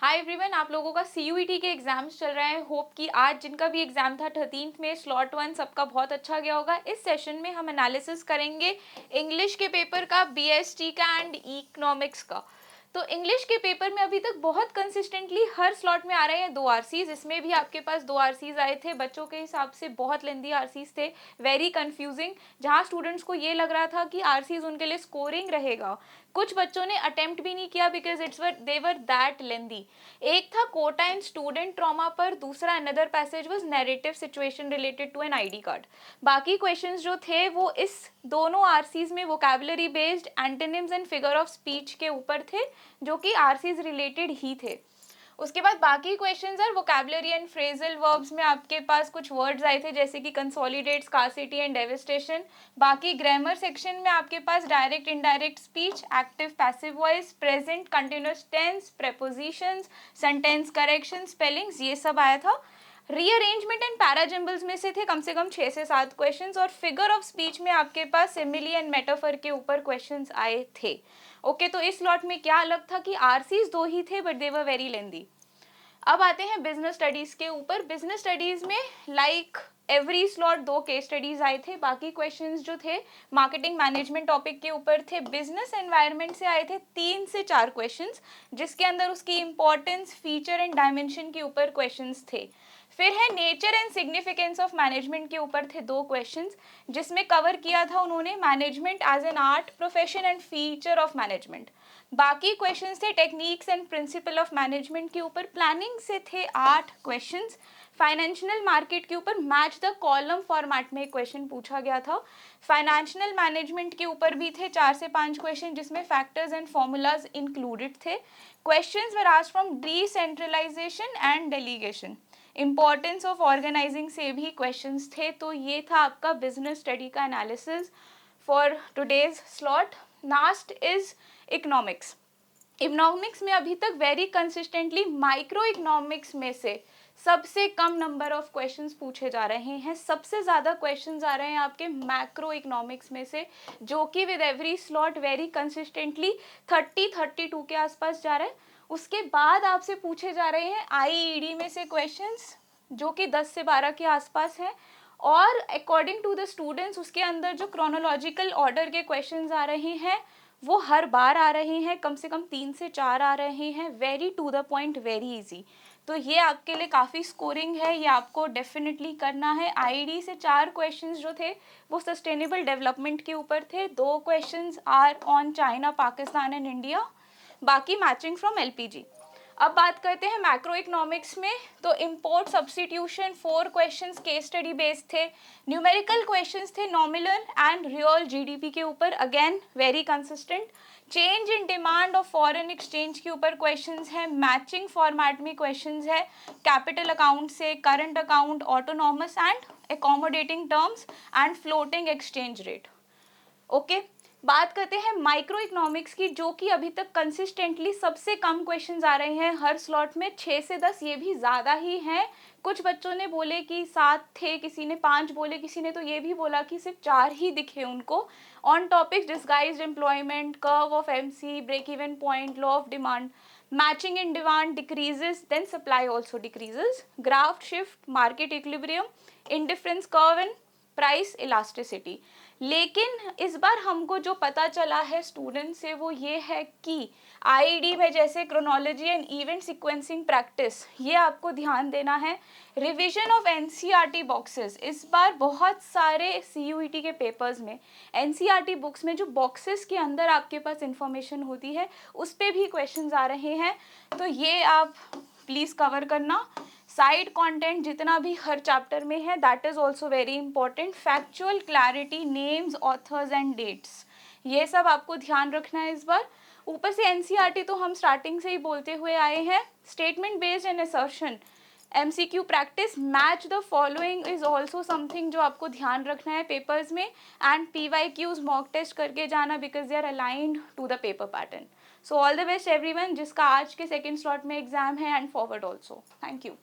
Hi everyone, आप लोगों का सीयूईटी के एग्जाम्स चल रहे हैं। होप कि आज जिनका भी एग्जाम था 13th में स्लॉट 1 सबका बहुत अच्छा गया होगा। इस सेशन में हम एनालिसिस करेंगे इंग्लिश के पेपर का, बीएसटी का एंड इकोनॉमिक्स का। तो इंग्लिश के पेपर में अभी तक बहुत कंसिस्टेंटली हर स्लॉट में आ रहे हैं 2 आरसीज। इसमें भी आपके पास 2 आरसीज आए थे। बच्चों के हिसाब से बहुत लेंदी आरसीज थे, वेरी कंफ्यूजिंग, जहां स्टूडेंट्स को ये लग रहा था कि आरसीज उनके लिए स्कोरिंग रहेगा। कुछ बच्चों ने अटेम्प्ट भी नहीं किया बिकॉज दे वर दैट लेंदी। एक था कोटा एंड स्टूडेंट ट्रॉमा पर, दूसरा another passage was narrative situation related to an ID card. बाकी क्वेश्चंस जो थे वो इस दोनों आरसीज में vocabulary based antonyms and figure of speech के ऊपर थे, जो कि आरसीज रिलेटेड ही थे। उसके बाद बाकी questions or vocabulary and phrasal verbs में आपके पास कुछ वर्ड्स आए थे जैसे कि कंसोलिडेट, स्कार्सिटी एंड डेविस्टेशन। बाकी ग्रामर सेक्शन में आपके पास direct indirect speech, active passive voice, present continuous tense, prepositions, sentence correction, spellings, ये सब आया था। रीअरेंजमेंट एंड पैराजम्बल्स में से थे कम से कम 6 से 7 क्वेश्चंस, और फिगर ऑफ स्पीच में आपके पास सिमिली एंड मेटाफर के ऊपर क्वेश्चंस आए थे। ओके, तो इस लॉट में क्या अलग था कि आरसीज 2 ही थे but they were very lengthy. अब आते हैं बिजनेस स्टडीज के ऊपर। बिजनेस स्टडीज में like every slot 2 case studies आए थे। बाकी क्वेश्चंस जो थे मार्केटिंग मैनेजमेंट टॉपिक के ऊपर थे। बिजनेस एनवायरनमेंट से आए थे 3 से 4 क्वेश्चंस, जिसके अंदर उसकी इंपॉर्टेंस, फीचर एंड डायमेंशन के ऊपर क्वेश्चंस थे। फिर है nature and significance of management के ऊपर थे 2 क्वेश्चंस, जिसमें कवर किया था उन्होंने management as an art, profession and feature of management. बाकी क्वेश्चंस थे techniques and principle of management के ऊपर। प्लानिंग से थे 8 क्वेश्चंस। फाइनेंशियल मार्केट के ऊपर मैच द कॉलम फॉर्मेट में क्वेश्चन पूछा गया था। फाइनेंशियल मैनेजमेंट के ऊपर भी थे 4 से 5 क्वेश्चन, जिसमें फैक्टर्स एंड फॉर्मूलाज इंक्लूडेड थे। Questions were asked from decentralisation and delegation. Importance of organising से भी क्वेश्चंस थे। तो ये था आपका बिजनेस स्टडी का analysis for today's slot. Last is economics. Economics में अभी तक वेरी कंसिस्टेंटली माइक्रो इकोनॉमिक्स में से सबसे कम नंबर ऑफ क्वेश्चंस पूछे जा रहे हैं। सबसे ज़्यादा क्वेश्चंस आ रहे हैं आपके मैक्रो इकोनॉमिक्स में से, जो कि with every slot very consistently 30-32 के आसपास जा रहा है। उसके बाद आपसे पूछे जा रहे हैं आईईडी में से क्वेश्चंस, जो कि 10 से 12 के आसपास हैं। और अकॉर्डिंग टू द स्टूडेंट्स उसके अंदर जो क्रोनोलॉजिकल ऑर्डर के क्वेश्चंस आ रहे हैं वो हर बार आ रहे हैं, कम से कम 3 से 4 आ रहे हैं, very to the point, very easy. तो ये आपके लिए काफ़ी स्कोरिंग है, ये आपको डेफिनेटली करना है। आईडी से 4 क्वेश्चंस जो थे वो सस्टेनेबल डेवलपमेंट के ऊपर थे। 2 questions are on China, Pakistan and India, बाकी मैचिंग फ्रॉम एलपीजी। अब बात करते हैं मैक्रो इकोनॉमिक्स में। तो import substitution 4 questions case study based थे। न्यूमेरिकल क्वेश्चंस थे नॉमिनल एंड रियल जीडीपी के ऊपर, again very consistent. Change in demand of foreign exchange के ऊपर क्वेश्चंस हैं। मैचिंग फॉर्मेट में क्वेश्चंस है कैपिटल अकाउंट से, current account, autonomous and accommodating terms and floating exchange rate. Okay, बात करते हैं माइक्रो इकोनॉमिक्स की, जो कि अभी तक कंसिस्टेंटली सबसे कम क्वेश्चंस आ रहे हैं हर स्लॉट में, 6 से 10, ये भी ज़्यादा ही हैं। कुछ बच्चों ने बोले कि 7 थे, किसी ने 5 बोले, किसी ने तो ये भी बोला कि सिर्फ 4 ही दिखे उनको। On topics disguised employment, curve of MC, break even point, law of demand, matching in demand decreases then supply also decreases, graph shift, market equilibrium, indifference curve and price elasticity. लेकिन इस बार हमको जो पता चला है स्टूडेंट से वो ये है कि आईडी में जैसे chronology and event sequencing practice, ये आपको ध्यान देना है। रिवीजन ऑफ एनसीईआरटी बॉक्सेस, इस बार बहुत सारे सीयूईटी के पेपर्स में एनसीईआरटी बुक्स में जो बॉक्सेस के अंदर आपके पास इंफॉर्मेशन होती है उस पर भी क्वेश्चंस आ रहे हैं, तो ये आप प्लीज़ कवर करना। साइड कंटेंट जितना भी हर चैप्टर में है that is also very important. Factual clarity, names, authors and dates, ये सब आपको ध्यान रखना है इस बार। ऊपर से एनसीईआरटी तो हम स्टार्टिंग से ही बोलते हुए आए हैं। Statement based and assertion, MCQ practice, match the following is also something जो आपको ध्यान रखना है पेपर्स में। एंड पीवाईक्यूज मॉक टेस्ट करके जाना because they are aligned to the paper pattern. So all the best everyone जिसका आज के सेकेंड स्लॉट में एग्जाम है, and forward also. Thank you.